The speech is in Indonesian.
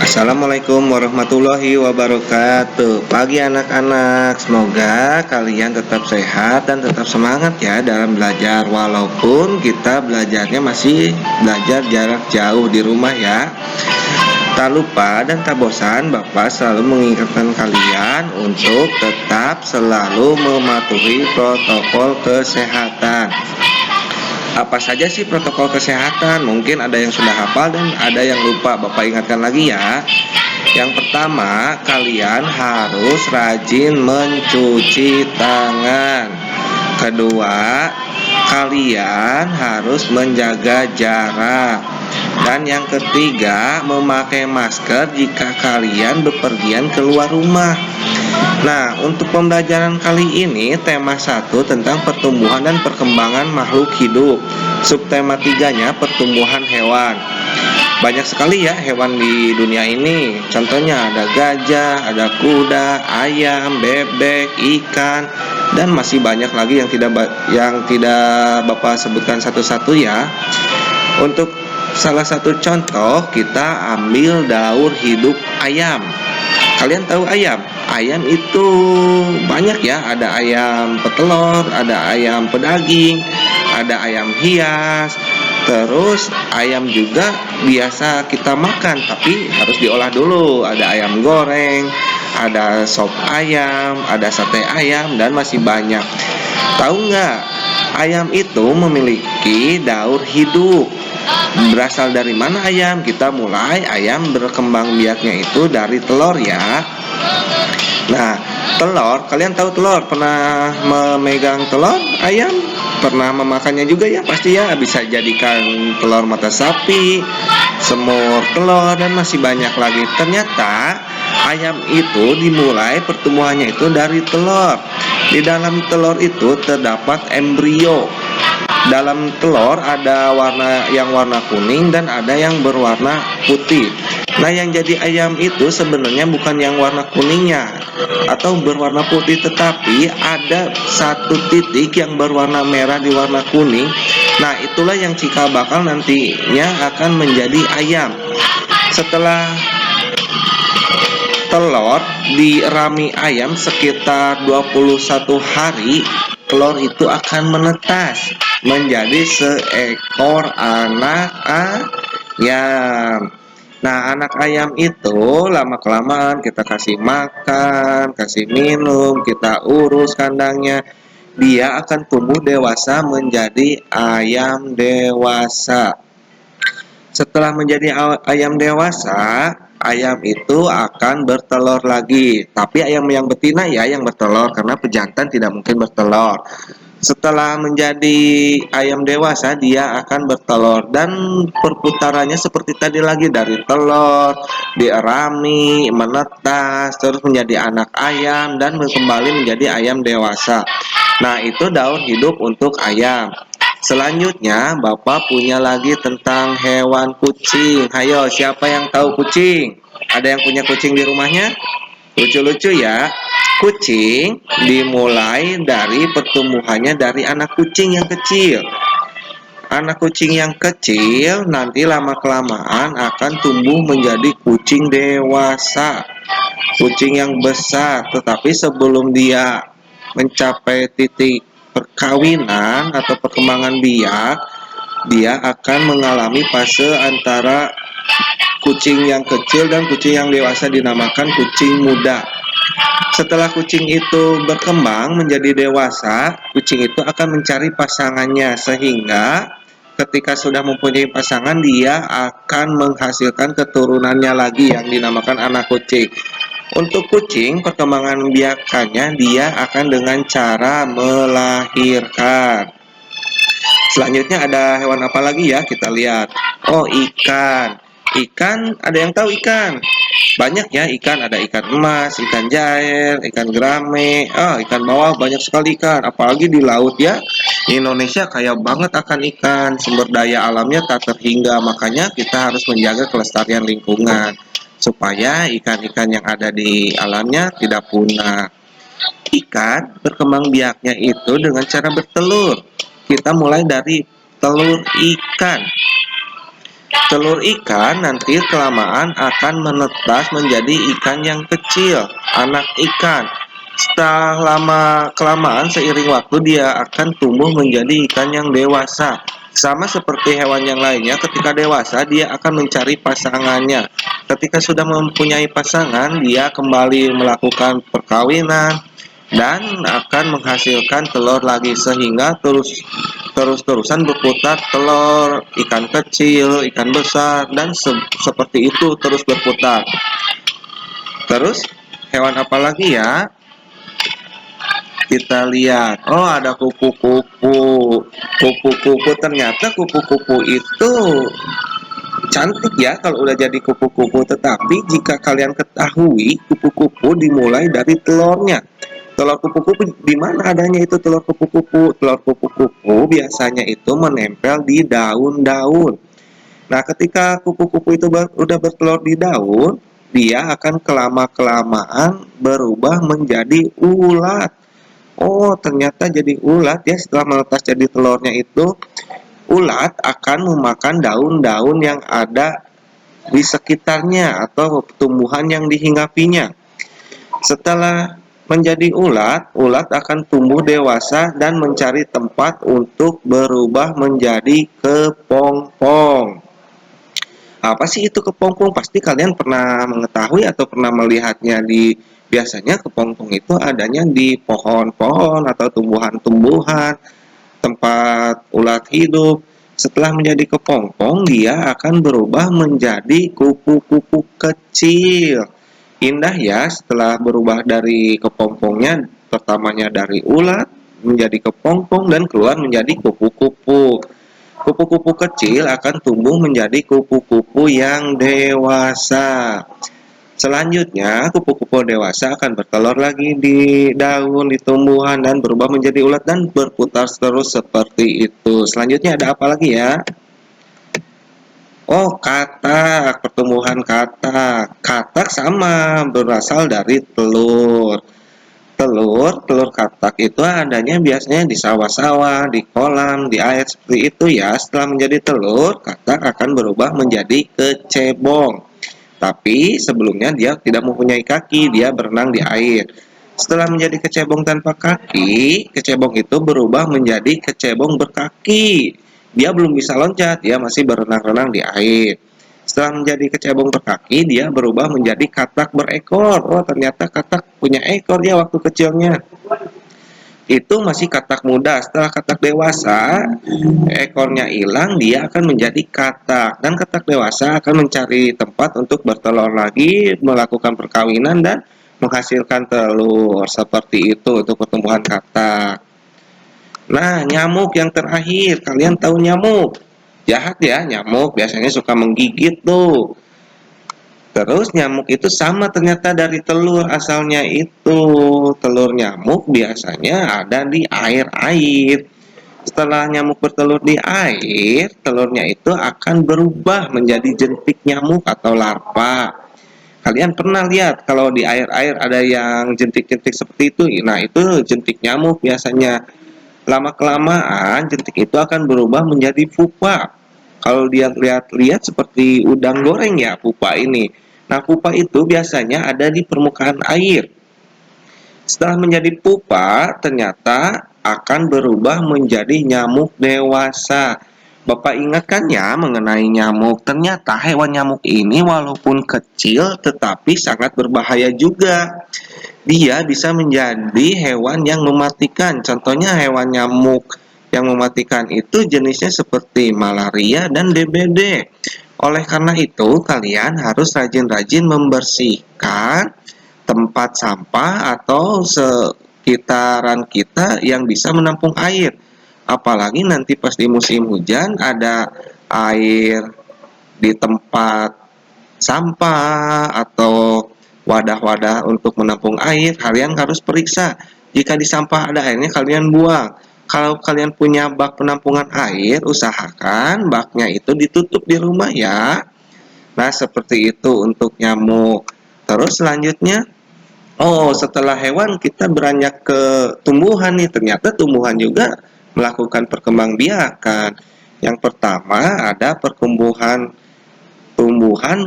Assalamualaikum warahmatullahi wabarakatuh. Pagi anak-anak, semoga kalian tetap sehat dan tetap semangat ya dalam belajar. Walaupun kita belajarnya masih belajar jarak jauh di rumah ya. Tak lupa dan tak bosan, Bapak selalu mengingatkan kalian untuk tetap selalu mematuhi protokol kesehatan. Apa saja sih protokol kesehatan? Mungkin ada yang sudah hafal dan ada yang lupa. Bapak ingatkan lagi ya. Yang pertama, kalian harus rajin mencuci tangan. Kedua, kalian harus menjaga jarak. Dan yang ketiga, memakai masker jika kalian bepergian keluar rumah. Nah, untuk pembelajaran kali ini tema 1 tentang pertumbuhan dan perkembangan makhluk hidup. Subtema 3-nya pertumbuhan hewan. Banyak sekali ya hewan di dunia ini. Contohnya ada gajah, ada kuda, ayam, bebek, ikan, dan masih banyak lagi yang tidak Bapak sebutkan satu-satu ya. Untuk salah satu contoh, kita ambil daur hidup ayam. Kalian tahu ayam? Ayam itu banyak ya, ada ayam petelur, ada ayam pedaging, ada ayam hias. Terus ayam juga biasa kita makan, tapi harus diolah dulu. Ada ayam goreng, ada sop ayam, ada sate ayam, dan masih banyak. Tahu nggak? Ayam itu memiliki daur hidup. Berasal dari mana ayam? Kita mulai ayam berkembang biaknya itu dari telur ya. Nah, telur, kalian tahu telur? Pernah memegang telur ayam? Pernah memakannya juga ya pasti ya. Bisa jadikan telur mata sapi, semur telur, dan masih banyak lagi. Ternyata ayam itu dimulai pertumbuhannya itu dari telur. Di dalam telur itu terdapat embrio. Dalam telur ada warna kuning dan ada yang berwarna putih. Nah, yang jadi ayam itu sebenarnya bukan yang warna kuningnya atau berwarna putih, tetapi ada satu titik yang berwarna merah di warna kuning. Nah, itulah yang cikal bakal nantinya akan menjadi ayam. Setelah telur dirami ayam sekitar 21 hari, telur itu akan menetas menjadi seekor anak ayam. Nah, anak ayam itu lama-kelamaan kita kasih makan, kasih minum, kita urus kandangnya, dia akan tumbuh dewasa menjadi ayam dewasa. Setelah menjadi ayam dewasa, ayam itu akan bertelur lagi. Tapi ayam yang betina ya yang bertelur, karena pejantan tidak mungkin bertelur. Setelah menjadi ayam dewasa, dia akan bertelur dan perputarannya seperti tadi lagi, dari telur, dirami, menetas, terus menjadi anak ayam dan kembali menjadi ayam dewasa. Nah, itu daur hidup untuk ayam. Selanjutnya, Bapak punya lagi tentang hewan kucing. Hayo, siapa yang tahu kucing? Ada yang punya kucing di rumahnya? Lucu-lucu ya. Kucing dimulai dari pertumbuhannya dari anak kucing yang kecil. Anak kucing yang kecil nanti lama-kelamaan akan tumbuh menjadi kucing dewasa, kucing yang besar. Tetapi sebelum dia mencapai titik perkawinan atau perkembangan biak, dia akan mengalami fase antara kucing yang kecil dan kucing yang dewasa, dinamakan kucing muda. Setelah kucing itu berkembang menjadi dewasa, kucing itu akan mencari pasangannya, sehingga ketika sudah mempunyai pasangan, dia akan menghasilkan keturunannya lagi yang dinamakan anak kucing. Untuk kucing, perkembangan biakannya dia akan dengan cara melahirkan. Selanjutnya ada hewan apa lagi ya? Kita lihat. Oh, ikan. Ikan, ada yang tahu ikan? Banyak ya ikan, ada ikan emas, ikan jair, ikan gerame, ikan bawal, banyak sekali ikan. Apalagi di laut ya. Di Indonesia kaya banget akan ikan, sumber daya alamnya tak terhingga. Makanya kita harus menjaga kelestarian lingkungan supaya ikan-ikan yang ada di alamnya tidak punah. Ikan berkembang biaknya itu dengan cara bertelur. Kita mulai dari telur ikan. Telur ikan nanti kelamaan akan menetas menjadi ikan yang kecil, anak ikan. Setelah lama kelamaan seiring waktu dia akan tumbuh menjadi ikan yang dewasa. Sama seperti hewan yang lainnya, ketika dewasa dia akan mencari pasangannya. Ketika sudah mempunyai pasangan, dia kembali melakukan perkawinan dan akan menghasilkan telur lagi sehingga terus-terusan berputar telur ikan kecil, ikan besar dan seperti itu terus berputar. Terus hewan apa lagi ya? Kita lihat, oh ada kupu-kupu. Kupu-kupu, ternyata kupu-kupu itu cantik ya kalau udah jadi kupu-kupu. Tetapi jika kalian ketahui, kupu-kupu dimulai dari telurnya. Telur kupu-kupu di mana adanya itu telur kupu-kupu? Telur kupu-kupu biasanya itu menempel di daun-daun. Nah, ketika kupu-kupu itu udah bertelur di daun, dia akan kelamaan berubah menjadi ulat. Oh, ternyata jadi ulat ya. Setelah menetas jadi telurnya itu, ulat akan memakan daun-daun yang ada di sekitarnya atau tumbuhan yang dihinggapinya. Setelah menjadi ulat, ulat akan tumbuh dewasa dan mencari tempat untuk berubah menjadi kepompong. Apa sih itu kepompong? Pasti kalian pernah mengetahui atau pernah melihatnya di biasanya kepompong itu adanya di pohon-pohon atau tumbuhan-tumbuhan tempat ulat hidup. Setelah menjadi kepompong, dia akan berubah menjadi kupu-kupu kecil. Indah ya, setelah berubah dari kepompongnya, pertamanya dari ulat menjadi kepompong dan keluar menjadi kupu-kupu. Kupu-kupu kecil akan tumbuh menjadi kupu-kupu yang dewasa. Selanjutnya, kupu-kupu dewasa akan bertelur lagi di daun, di tumbuhan, dan berubah menjadi ulat dan berputar terus seperti itu. Selanjutnya ada apa lagi ya? Oh, katak, pertumbuhan katak. Katak sama berasal dari telur. Telur katak itu adanya biasanya di sawah-sawah, di kolam, di air seperti itu ya. Setelah menjadi telur, katak akan berubah menjadi kecebong. Tapi sebelumnya dia tidak mempunyai kaki, dia berenang di air. Setelah menjadi kecebong tanpa kaki, kecebong itu berubah menjadi kecebong berkaki. Dia belum bisa loncat, dia masih berenang-renang di air. Setelah menjadi kecebong berkaki, dia berubah menjadi katak berekor. Oh, ternyata katak punya ekor ya waktu kecilnya. Itu masih katak muda. Setelah katak dewasa, ekornya hilang, dia akan menjadi katak. Dan katak dewasa akan mencari tempat untuk bertelur lagi, melakukan perkawinan dan menghasilkan telur. Seperti itu untuk pertumbuhan katak. Nah, nyamuk yang terakhir, kalian tahu nyamuk? Jahat ya, nyamuk biasanya suka menggigit tuh. Terus nyamuk itu sama ternyata dari telur asalnya itu. Telur nyamuk biasanya ada di air-air. Setelah nyamuk bertelur di air, telurnya itu akan berubah menjadi jentik nyamuk atau larva. Kalian pernah lihat kalau di air-air ada yang jentik-jentik seperti itu? Nah, itu jentik nyamuk biasanya. Lama-kelamaan jentik itu akan berubah menjadi pupa. Kalau dia lihat-lihat seperti udang goreng ya pupa ini. Nah, pupa itu biasanya ada di permukaan air. Setelah menjadi pupa, ternyata akan berubah menjadi nyamuk dewasa. Bapak ingatkan ya mengenai nyamuk. Ternyata hewan nyamuk ini walaupun kecil tetapi sangat berbahaya juga. Dia bisa menjadi hewan yang mematikan. Contohnya hewan nyamuk yang mematikan itu jenisnya seperti malaria dan DBD. Oleh karena itu, kalian harus rajin-rajin membersihkan tempat sampah atau sekitaran kita yang bisa menampung air. Apalagi nanti pas di musim hujan ada air di tempat sampah atau wadah-wadah untuk menampung air, kalian harus periksa. Jika di sampah ada airnya, kalian buang. Kalau kalian punya bak penampungan air, usahakan baknya itu ditutup di rumah ya. Nah, seperti itu untuk nyamuk. Terus selanjutnya, oh, setelah hewan kita beranjak ke tumbuhan nih. Ternyata tumbuhan juga melakukan perkembangbiakan. Yang pertama ada pertumbuhan tumbuhan